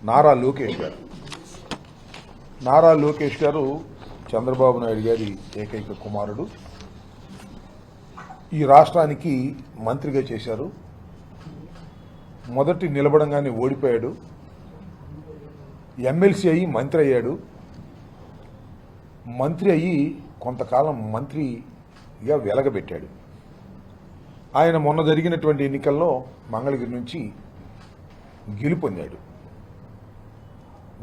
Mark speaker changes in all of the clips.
Speaker 1: నారా లోకేష్ గారు చంద్రబాబు నాయుడు గారి ఏకైక కుమారుడు. ఈ రాష్ట్రానికి మంత్రిగా చేశారు. మొదటి నిలబడంగానే ఓడిపోయాడు. ఎమ్మెల్సీ అయ్యి మంత్రి అయ్యాడు. మంత్రి అయ్యి కొంతకాలం మంత్రిగా వెలగబెట్టాడు. ఆయన మొన్న జరిగినటువంటి ఎన్నికల్లో మంగళగిరి నుంచి గెలుపొందాడు.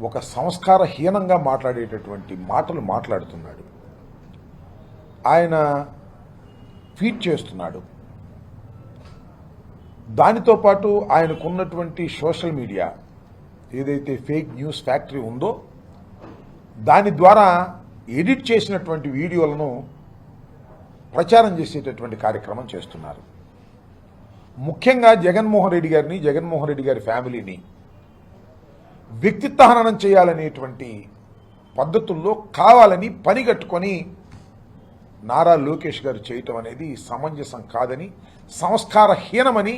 Speaker 1: ఒక సంస్కారహీనంగా మాట్లాడేటటువంటి మాటలు మాట్లాడుతున్నాడు. ఆయన ట్వీట్ చేస్తున్నాడు. దానితో పాటు ఆయనకున్నటువంటి సోషల్ మీడియా ఏదైతే ఫేక్ న్యూస్ ఫ్యాక్టరీ ఉందో దాని ద్వారా ఎడిట్ చేసినటువంటి వీడియోలను ప్రచారం చేసేటటువంటి కార్యక్రమం చేస్తున్నారు. ముఖ్యంగా జగన్మోహన్ రెడ్డి గారిని, జగన్మోహన్ రెడ్డి గారి ఫ్యామిలీని వ్యక్తిత్వ హననం చేయాలనేటువంటి పద్ధతుల్లో కావాలని పనిగట్టుకొని నారా లోకేష్ గారు చేయటం అనేది సమంజసం కాదని, సంస్కారహీనమని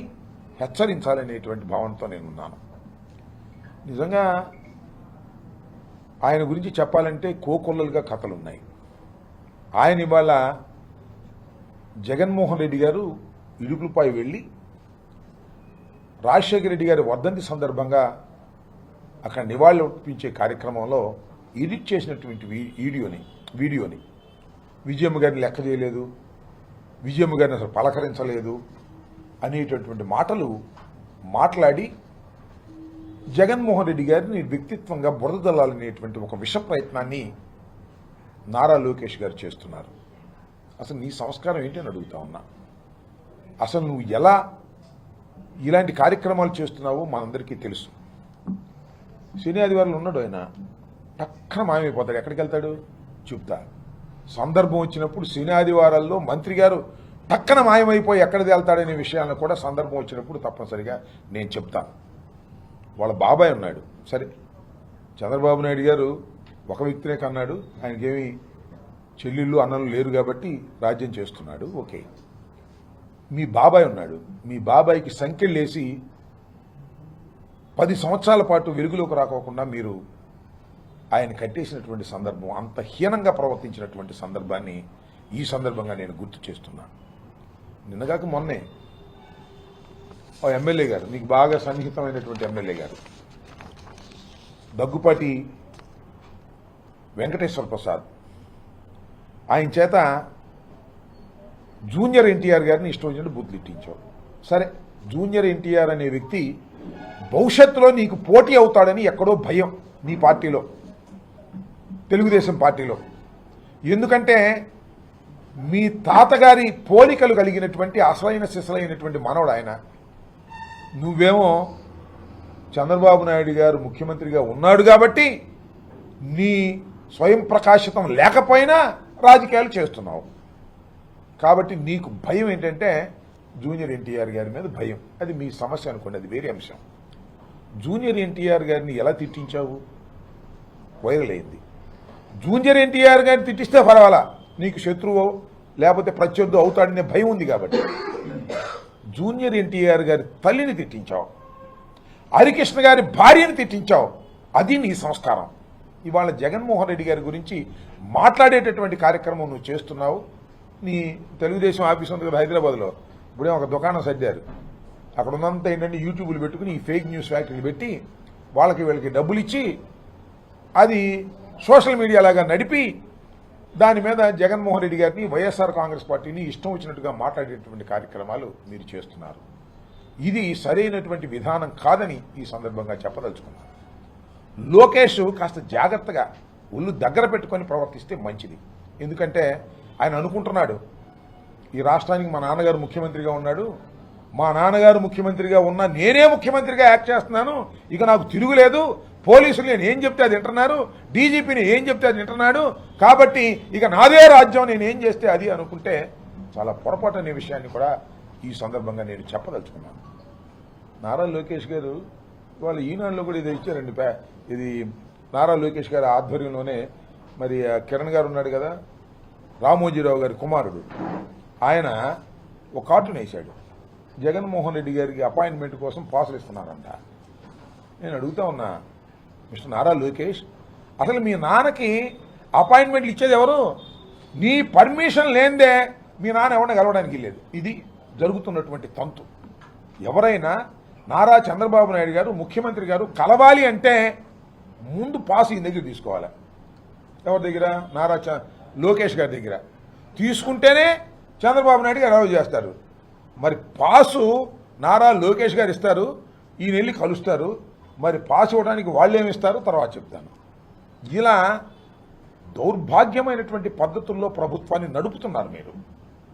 Speaker 1: హెచ్చరించాలనేటువంటి భావనతో నేనున్నాను. నిజంగా ఆయన గురించి చెప్పాలంటే కోకొల్లలుగా కథలున్నాయి. ఆయన ఇవాళ జగన్మోహన్ రెడ్డి గారు ఇడుపులపై వెళ్ళి రాజశేఖర రెడ్డి గారి వర్ధంతి సందర్భంగా అక్కడ నివాళులు అర్పించే కార్యక్రమంలో ఎడిట్ చేసినటువంటి వీడియోని విజయమ్మ గారిని లెక్క చేయలేదు, విజయమ్మ గారిని అసలు పలకరించలేదు అనేటటువంటి మాటలు మాట్లాడి జగన్మోహన్ రెడ్డి గారిని వ్యక్తిత్వంగా బురదల్లాలనేటువంటి ఒక విష ప్రయత్నాన్ని నారా లోకేష్ గారు చేస్తున్నారు. అసలు నీ సంస్కారం ఏంటి అని అడుగుతా ఉన్నా. అసలు నువ్వు ఎలా ఇలాంటి కార్యక్రమాలు చేస్తున్నావో మనందరికీ తెలుసు. శని ఆదివారాలు ఉన్నాడు, ఆయన టక్కన మాయమైపోతాడు. ఎక్కడికి వెళ్తాడు చెప్తా. సందర్భం వచ్చినప్పుడు శని ఆదివారాల్లో మంత్రి గారు టక్కన మాయమైపోయి ఎక్కడికి వెళ్తాడనే విషయాలను కూడా సందర్భం వచ్చినప్పుడు తప్పనిసరిగా నేను చెప్తాను. వాళ్ళ బాబాయ్ ఉన్నాడు. సరే, చంద్రబాబు నాయుడు గారు ఒక వ్యక్తినే కన్నాడు. ఆయనకేమి చెల్లెళ్ళు అన్నలు లేరు కాబట్టి రాజ్యం చేస్తున్నాడు. ఓకే, మీ బాబాయ్ ఉన్నాడు. మీ బాబాయికి సంఖ్యలేసి 10 సంవత్సరాల పాటు వెలుగులోకి రాకోకుండా మీరు ఆయన కట్టేసినటువంటి సందర్భం, అంత హీనంగా ప్రవర్తించినటువంటి సందర్భాన్ని ఈ సందర్భంగా నేను గుర్తు చేస్తున్నాను. నిన్నగాక మొన్నే ఎమ్మెల్యే గారు, మీకు బాగా సన్నిహితమైనటువంటి ఎమ్మెల్యే గారు దగ్గుపాటి వెంకటేశ్వర ప్రసాద్, ఆయన చేత జూనియర్ ఎన్టీఆర్ గారిని ఇష్టం వచ్చినట్టు బూతులు ఇట్టించావు. సరే, జూనియర్ ఎన్టీఆర్ అనే వ్యక్తి భవిష్యత్తులో నీకు పోటీ అవుతాడని ఎక్కడో భయం నీ పార్టీలో, తెలుగుదేశం పార్టీలో. ఎందుకంటే మీ తాతగారి పోలికలు కలిగినటువంటి అసలైన సిసలైనటువంటి మనవడు ఆయన. నువ్వేమో చంద్రబాబు నాయుడు గారు ముఖ్యమంత్రిగా ఉన్నాడు కాబట్టి నీ స్వయం ప్రకాశితం లేకపోయినా రాజకీయాలు చేస్తున్నావు. కాబట్టి నీకు భయం ఏంటంటే జూనియర్ ఎన్టీఆర్ గారి మీద భయం. అది మీ సమస్య అనుకోండి, అది వేరే అంశం. జూనియర్ ఎన్టీఆర్ గారిని ఎలా తిట్టించావు? వైరల్ అయింది. జూనియర్ ఎన్టీఆర్ గారిని తిట్టిస్తే పర్వాలా, నీకు శత్రువు లేకపోతే ప్రత్యర్థి అవుతాడనే భయం ఉంది కాబట్టి. జూనియర్ ఎన్టీఆర్ గారి తల్లిని తిట్టించావు, హరికృష్ణ గారి భార్యని తిట్టించావు. అది నీ సంస్కారం. ఇవాళ జగన్మోహన్ రెడ్డి గారి గురించి మాట్లాడేటటువంటి కార్యక్రమం నువ్వు చేస్తున్నావు. నీ తెలుగుదేశం ఆఫీస్ ఉంది కదా హైదరాబాద్లో, ఇప్పుడే ఒక దుకాణం సర్దారు. అక్కడ ఉన్నంత ఏంటంటే యూట్యూబ్లు పెట్టుకుని ఈ ఫేక్ న్యూస్ ఫ్యాక్టరీలు పెట్టి వీళ్ళకి డబ్బులు ఇచ్చి అది సోషల్ మీడియా లాగా నడిపి దాని మీద జగన్మోహన్ రెడ్డి గారిని, వైఎస్ఆర్ కాంగ్రెస్ పార్టీని ఇష్టం వచ్చినట్టుగా మాట్లాడేటువంటి కార్యక్రమాలు మీరు చేస్తున్నారు. ఇది సరైనటువంటి విధానం కాదని ఈ సందర్భంగా చెప్పదలుచుకున్నాను. లోకేష్ కాస్త జాగ్రత్తగా ఒళ్ళు దగ్గర పెట్టుకొని ప్రవర్తిస్తే మంచిది. ఎందుకంటే ఆయన అనుకుంటున్నాడు, ఈ రాష్ట్రానికి మా నాన్నగారు ముఖ్యమంత్రిగా ఉన్నాడు, మా నాన్నగారు ముఖ్యమంత్రిగా ఉన్నా నేనే ముఖ్యమంత్రిగా యాక్ట్ చేస్తున్నాను, ఇక నాకు తిరుగులేదు, పోలీసులు నేను ఏం చెప్తే అది వింటున్నారు, డీజీపీని ఏం చెప్తే అది వింటున్నాడు, కాబట్టి ఇక నాదే రాజ్యం, నేను ఏం చేస్తే అది అనుకుంటే చాలా పొరపాటు అనే విషయాన్ని కూడా ఈ సందర్భంగా నేను చెప్పదలుచుకున్నాను. నారా లోకేష్ గారు వాళ్ళ ఈనాడులో కూడా ఇది ఇచ్చారండి. ఇది నారా లోకేష్ గారి ఆధ్వర్యంలోనే మరి కిరణ్ గారు ఉన్నాడు కదా, రామోజీరావు గారి కుమారుడు, ఆయన ఒక కార్టూన్ వేశాడు. జగన్మోహన్ రెడ్డి గారికి అపాయింట్మెంట్ కోసం పాసులు ఇస్తున్నారంట. నేను అడుగుతా ఉన్నా, మిస్టర్ నారా లోకేష్, అసలు మీ నాన్నకి అపాయింట్మెంట్లు ఇచ్చేది ఎవరు? నీ పర్మిషన్ లేనిదే మీ నాన్న ఎవరిని కలవడానికి లేదు. ఇది జరుగుతున్నటువంటి తంతు. ఎవరైనా నారా చంద్రబాబు నాయుడు గారు ముఖ్యమంత్రి గారు కలవాలి అంటే ముందు పాస్ ఈయన దగ్గర తీసుకోవాలి. ఎవరి దగ్గర? నారా లోకేష్ గారి దగ్గర తీసుకుంటేనే చంద్రబాబు నాయుడు గారు అలౌ చేస్తారు. మరి పాసు నారా లోకేష్ గారు ఇస్తారు, ఈయన వెళ్ళి కలుస్తారు. మరి పాస్ ఇవ్వడానికి వాళ్ళు ఏమిస్తారు తర్వాత చెప్తాను. ఇలా దౌర్భాగ్యమైనటువంటి పద్ధతుల్లో ప్రభుత్వాన్ని నడుపుతున్నారు మీరు,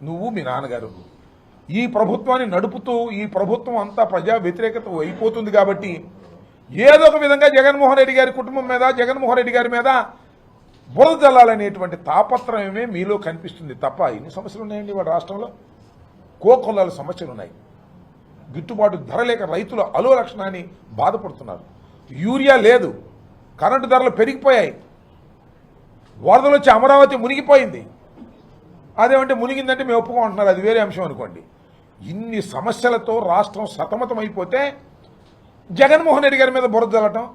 Speaker 1: నువ్వు మీ నాన్నగారు. ఈ ప్రభుత్వాన్ని నడుపుతూ ఈ ప్రభుత్వం అంతా ప్రజా వ్యతిరేకత అయిపోతుంది కాబట్టి ఏదో ఒక విధంగా జగన్మోహన్ రెడ్డి గారి కుటుంబం మీద, జగన్మోహన్ రెడ్డి గారి మీద బురద జల్లాలనేటువంటి తాపత్రయమే మీలో కనిపిస్తుంది తప్ప ఎన్ని సమస్యలు ఉన్నాయండి వాళ్ళ రాష్ట్రంలో? కోకొల్లాల సమస్యలు ఉన్నాయి. గిట్టుబాటు ధర లేక రైతులు అలో లక్షణాన్ని బాధపడుతున్నారు. యూరియా లేదు, కరెంటు ధరలు పెరిగిపోయాయి, వరదలు వచ్చి అమరావతి మునిగిపోయింది. అదేమంటే మునిగిందంటే మేము ఒప్పుకుంటున్నారు, అది వేరే అంశం అనుకోండి. ఇన్ని సమస్యలతో రాష్ట్రం సతమతమైపోతే జగన్మోహన్ రెడ్డి గారి మీద బురద జల్లటం,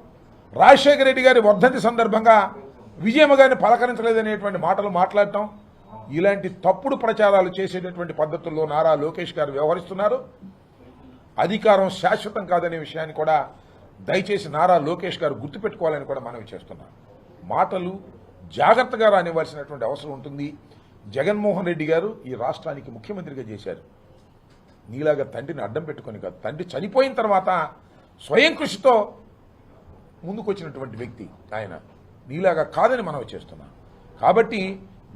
Speaker 1: రాజశేఖర రెడ్డి గారి వర్ధంతి సందర్భంగా విజయమ్మ గారిని పలకరించలేదనేటువంటి మాటలు మాట్లాడటం, ఇలాంటి తప్పుడు ప్రచారాలు చేసేటటువంటి పద్ధతుల్లో నారా లోకేష్ గారు వ్యవహరిస్తున్నారు. అధికారం శాశ్వతం కాదనే విషయాన్ని కూడా దయచేసి నారా లోకేష్ గారు గుర్తుపెట్టుకోవాలని కూడా మనవి చేస్తున్నాం. మాటలు జాగ్రత్తగా రానివ్వాల్సినటువంటి అవసరం ఉంటుంది. జగన్మోహన్ రెడ్డి గారు ఈ రాష్ట్రానికి ముఖ్యమంత్రిగా చేశారు. నీలాగా తండ్రిని అడ్డం పెట్టుకొని కాదు, తండ్రి చనిపోయిన తర్వాత స్వయం కృషితో ముందుకొచ్చినటువంటి వ్యక్తి ఆయన. నీలాగా కాదని మనం చేస్తున్నాం. కాబట్టి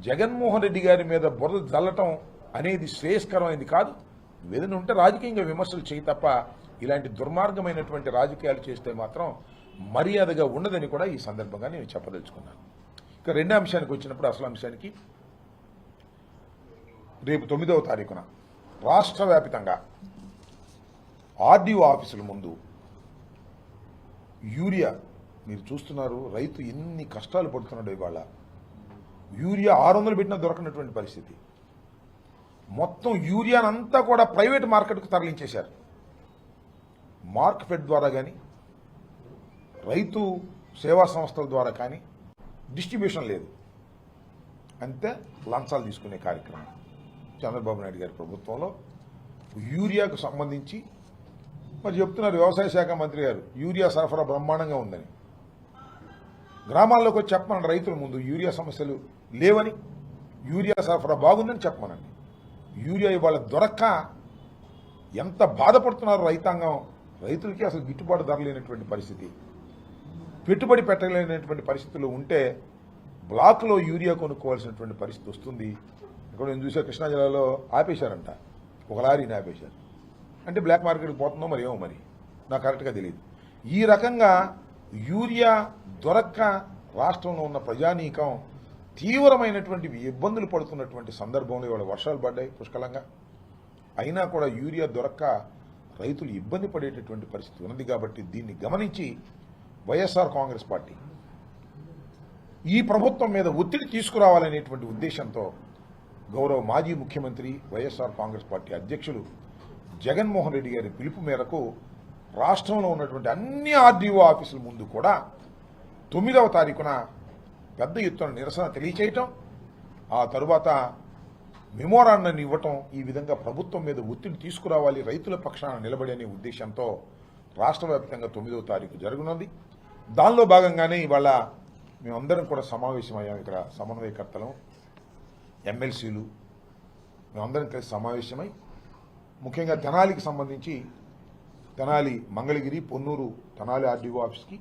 Speaker 1: జగన్మోహన్ రెడ్డి గారి మీద బురద జల్లటం అనేది శ్రేయస్కరమైనది కాదు. ఏదైనా ఉంటే రాజకీయంగా విమర్శలు చేయి తప్ప ఇలాంటి దుర్మార్గమైనటువంటి రాజకీయాలు చేస్తే మాత్రం మర్యాదగా ఉండదని కూడా ఈ సందర్భంగా నేను చెప్పదలుచుకున్నాను. ఇక రెండో అంశానికి వచ్చినప్పుడు, అసలు అంశానికి, రేపు 9వ తారీఖున రాష్ట్ర వ్యాప్తంగా ఆర్డీఓ ఆఫీసుల ముందు యూరియా, మీరు చూస్తున్నారు రైతు ఎన్ని కష్టాలు పడుతున్నాడు. ఇవాళ యూరియా 600 పెట్టినా దొరకనటువంటి పరిస్థితి. మొత్తం యూరియానంతా కూడా ప్రైవేట్ మార్కెట్కు తరలించేశారు. మార్క్ఫెడ్ ద్వారా కానీ, రైతు సేవా సంస్థల ద్వారా కానీ డిస్ట్రిబ్యూషన్ లేదు. అంతే లంచాలు తీసుకునే కార్యక్రమం చంద్రబాబు నాయుడు గారి ప్రభుత్వంలో. యూరియాకు సంబంధించి మరి చెప్తున్నారు వ్యవసాయ శాఖ మంత్రి గారు, యూరియా సరఫరా బ్రహ్మాండంగా ఉందని. గ్రామాల్లోకి వచ్చి చెప్పమనండి రైతుల ముందు, యూరియా సమస్యలు లేవని, యూరియా సరఫరా బాగుందని చెప్పమనండి. యూరియా ఇవాళ దొరక్క ఎంత బాధపడుతున్నారు రైతాంగం. రైతులకి అసలు గిట్టుబాటు ధర లేనటువంటి పరిస్థితి, పెట్టుబడి పెట్టలేనటువంటి పరిస్థితుల్లో ఉంటే బ్లాక్లో యూరియా కొనుక్కోవాల్సినటువంటి పరిస్థితి వస్తుంది. ఇక్కడ నేను చూసే కృష్ణా జిల్లాలో ఆపేశారంట, ఒక లారీని ఆపేశారు. అంటే బ్లాక్ మార్కెట్కి పోతుందో మరి ఏమో, మరి నాకు కరెక్ట్గా తెలియదు. ఈ రకంగా యూరియా దొరక్క రాష్ట్రంలో ఉన్న ప్రజానీకం తీవ్రమైనటువంటి ఇబ్బందులు పడుతున్నటువంటి సందర్భంలో ఇవాళ వర్షాలు పడ్డాయి పుష్కలంగా. అయినా కూడా యూరియా దొరక్క రైతులు ఇబ్బంది పడేటటువంటి పరిస్థితి ఉన్నది. కాబట్టి దీన్ని గమనించి వైఎస్ఆర్ కాంగ్రెస్ పార్టీ ఈ ప్రభుత్వం మీద ఒత్తిడి తీసుకురావాలనేటువంటి ఉద్దేశంతో గౌరవ మాజీ ముఖ్యమంత్రి వైఎస్ఆర్ కాంగ్రెస్ పార్టీ అధ్యక్షులు జగన్మోహన్ రెడ్డి గారి పిలుపు మేరకు రాష్ట్రంలో ఉన్నటువంటి అన్ని ఆర్డీఓ ఆఫీసుల ముందు కూడా 9వ తారీఖున పెద్ద ఎత్తున నిరసన తెలియచేయటం, ఆ తరువాత మెమోరాండాన్ని ఇవ్వటం, ఈ విధంగా ప్రభుత్వం మీద ఒత్తిడి తీసుకురావాలి, రైతుల పక్షాన నిలబడి అనే ఉద్దేశంతో రాష్ట్ర వ్యాప్తంగా 9వ తారీఖు జరగనుంది. దానిలో భాగంగానే ఇవాళ మేమందరం కూడా సమావేశమయ్యాం. ఇక్కడ సమన్వయకర్తలం, ఎమ్మెల్సీలు మేమందరం కలిసి సమావేశమై ముఖ్యంగా తెనాలికి సంబంధించి తెనాలి, మంగళగిరి, పొన్నూరు తెనాలి ఆర్డీఓ ఆఫీస్కి,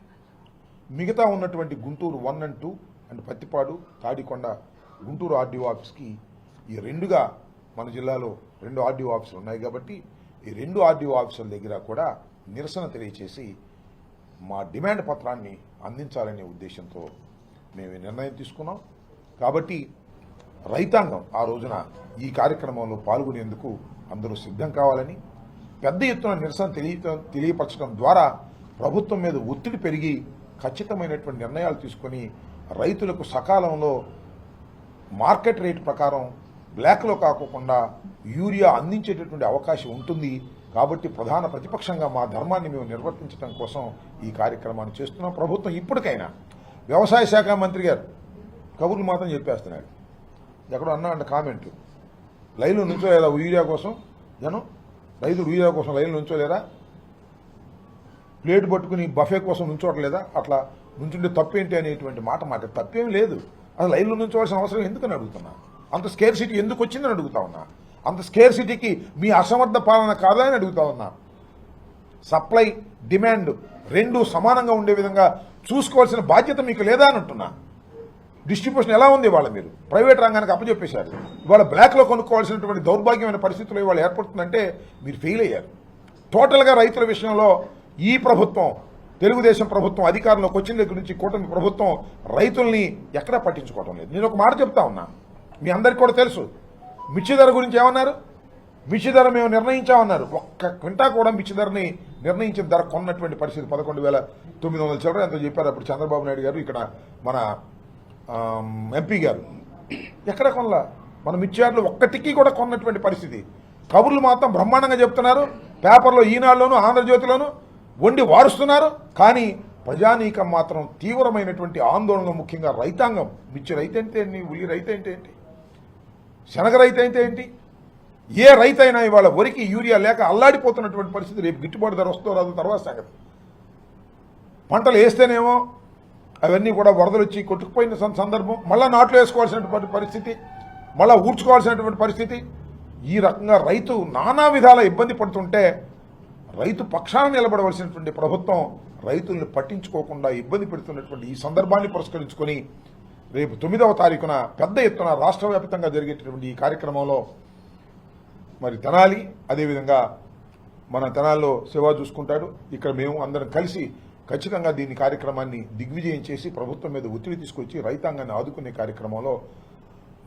Speaker 1: మిగతా ఉన్నటువంటి Guntur 1 and 2 and Pattipadu, Tadikonda Guntur RDO ఆఫీస్కి ఈ రెండుగా మన జిల్లాలో 2 ఆర్డీఓ ఆఫీసులు ఉన్నాయి. కాబట్టి ఈ 2 ఆర్డీఓ ఆఫీసుల దగ్గర కూడా నిరసన తెలియచేసి మా డిమాండ్ పత్రాన్ని అందించాలనే ఉద్దేశంతో మేము నిర్ణయం తీసుకున్నాం. కాబట్టి రైతాంగం ఆ రోజున ఈ కార్యక్రమంలో పాల్గొనేందుకు అందరూ సిద్ధం కావాలని, పెద్ద ఎత్తున నిరసన తెలియపరచడం ద్వారా ప్రభుత్వం మీద ఒత్తిడి పెరిగి ఖచ్చితమైనటువంటి నిర్ణయాలు తీసుకొని రైతులకు సకాలంలో మార్కెట్ రేటు ప్రకారం బ్లాక్లో కాకుండా యూరియా అందించేటటువంటి అవకాశం ఉంటుంది. కాబట్టి ప్రధాన ప్రతిపక్షంగా మా ధర్మాన్ని మేము నిర్వర్తించడం కోసం ఈ కార్యక్రమాన్ని చేస్తున్నాం. ప్రభుత్వం ఇప్పటికైనా వ్యవసాయ శాఖ మంత్రి గారు కబుర్లు మాత్రం చెప్పేస్తున్నాడు. ఎక్కడో అన్నాడు కామెంట్లు, లైన్లో నుంచోలేదా యూరియా కోసం జనం, రైతులు యూరియా కోసం లైన్లో నుంచోలేదా, ప్లేట్ పట్టుకుని బఫే కోసం నుంచోవట్లేదా, అట్లా నుంచుంటే తప్పేంటి అనేటువంటి మాట తప్పేం లేదు. అసలు లైన్లో నుంచోవాల్సిన అవసరం ఎందుకని అడుగుతున్నా, అంత స్కేర్ సిటీ ఎందుకు వచ్చిందని అడుగుతా ఉన్నా, అంత స్కేర్ సిటీకి మీ అసమర్థ పాలన కాదా అని అడుగుతా ఉన్నా. సప్లై డిమాండ్ రెండు సమానంగా ఉండే విధంగా చూసుకోవాల్సిన బాధ్యత మీకు లేదా అని అంటున్నా. డిస్ట్రిబ్యూషన్ ఎలా ఉంది ఇవాళ, మీరు ప్రైవేట్ రంగానికి అప్పచెప్పేశారు. ఇవాళ బ్లాక్లో కొనుక్కోవాల్సినటువంటి దౌర్భాగ్యమైన పరిస్థితులు ఇవాళ ఏర్పడుతుందంటే మీరు ఫెయిల్ అయ్యారు. టోటల్గా రైతుల విషయంలో ఈ ప్రభుత్వం, తెలుగుదేశం ప్రభుత్వం అధికారంలోకి వచ్చిన దగ్గర నుంచి కూటమి ప్రభుత్వం రైతుల్ని ఎక్కడా పట్టించుకోవడం లేదు. నేను ఒక మాట చెప్తా ఉన్నా, మీ అందరికీ కూడా తెలుసు, మిర్చి ధర గురించి ఏమన్నారు, మిర్చి ధర మేము నిర్ణయించామన్నారు. ఒక్క క్వింటా కూడా మిర్చి ధరని నిర్ణయించిన ధర కొన్నటువంటి పరిస్థితి 11,900 చిల్లర ఎంతో చెప్పారు అప్పుడు చంద్రబాబు నాయుడు గారు, ఇక్కడ మన ఎంపీ గారు. ఎక్కడ కొనలా, మన మిర్చి యార్డులో ఒక్క టిక్కీ కూడా కొన్నటువంటి పరిస్థితి. కబుర్లు మాత్రం బ్రహ్మాండంగా చెప్తున్నారు, పేపర్లో ఈనాడులోను ఆంధ్రజ్యోతిలోను వండి వారుస్తున్నారు. కానీ ప్రజానీకం మాత్రం తీవ్రమైనటువంటి ఆందోళన, ముఖ్యంగా రైతాంగం. మిర్చి రైతు అంటే ఏంటి, ఉల్లి రైతు అంటే ఏంటి, శనగ రైతు అయితే ఏంటి, ఏ రైతైనా ఇవాళ వరికి యూరియా లేక అల్లాడిపోతున్నటువంటి పరిస్థితి. రేపు గిట్టుబాటు ధర వస్తుందో రాదు తర్వాత సంగతి. పంటలు వేస్తేనేమో అవన్నీ కూడా వరదలు వచ్చి కొట్టుకుపోయిన సందర్భం, మళ్ళీ నాట్లు వేసుకోవాల్సినటువంటి పరిస్థితి, మళ్ళీ ఊడ్చుకోవాల్సినటువంటి పరిస్థితి. ఈ రకంగా రైతు నానా విధాల ఇబ్బంది పడుతుంటే రైతు పక్షాన నిలబడవలసినటువంటి ప్రభుత్వం రైతుల్ని పట్టించుకోకుండా ఇబ్బంది పెడుతున్నటువంటి ఈ సందర్భాన్ని పురస్కరించుకొని రేపు 9వ తారీఖున పెద్ద ఎత్తున రాష్ట్ర వ్యాప్తంగా జరిగేటటువంటి ఈ కార్యక్రమంలో మరి తెనాలి, అదేవిధంగా మన తెనాల్లో సేవ చూసుకుంటాడు, ఇక్కడ మేము అందరం కలిసి ఖచ్చితంగా దీని కార్యక్రమాన్ని దిగ్విజయం చేసి ప్రభుత్వం మీద ఒత్తిడి తీసుకొచ్చి రైతాంగాన్ని ఆదుకునే కార్యక్రమంలో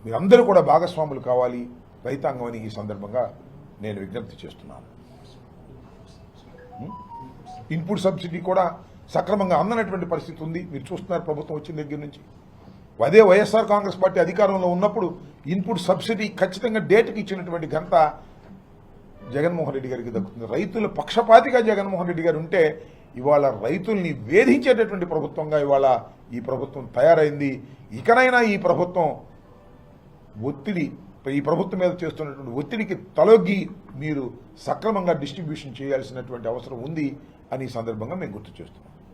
Speaker 1: మీరందరూ కూడా భాగస్వాములు కావాలి రైతాంగం అని ఈ సందర్భంగా నేను విజ్ఞప్తి చేస్తున్నాను. ఇన్పుట్ సబ్సిడీ కూడా సక్రమంగా అందనటువంటి పరిస్థితి ఉంది. మీరు చూస్తున్నారు ప్రభుత్వం వచ్చిన దగ్గర నుంచి. అదే వైఎస్ఆర్ కాంగ్రెస్ పార్టీ అధికారంలో ఉన్నప్పుడు ఇన్పుట్ సబ్సిడీ ఖచ్చితంగా డేట్కి ఇచ్చినటువంటి ఘనత జగన్మోహన్ రెడ్డి గారికి దక్కుతుంది. రైతుల పక్షపాతిగా జగన్మోహన్ రెడ్డి గారు ఉంటే ఇవాళ రైతుల్ని వేధించేటటువంటి ప్రభుత్వంగా ఇవాళ ఈ ప్రభుత్వం తయారైంది. ఇకనైనా ఈ ప్రభుత్వం ఈ ప్రభుత్వం మీద చేస్తున్నటువంటి ఒత్తిడికి తలొగ్గి మీరు సక్రమంగా డిస్ట్రిబ్యూషన్ చేయాల్సినటువంటి అవసరం ఉంది అని ఈ సందర్భంగా మేము గుర్తు చేస్తున్నాం.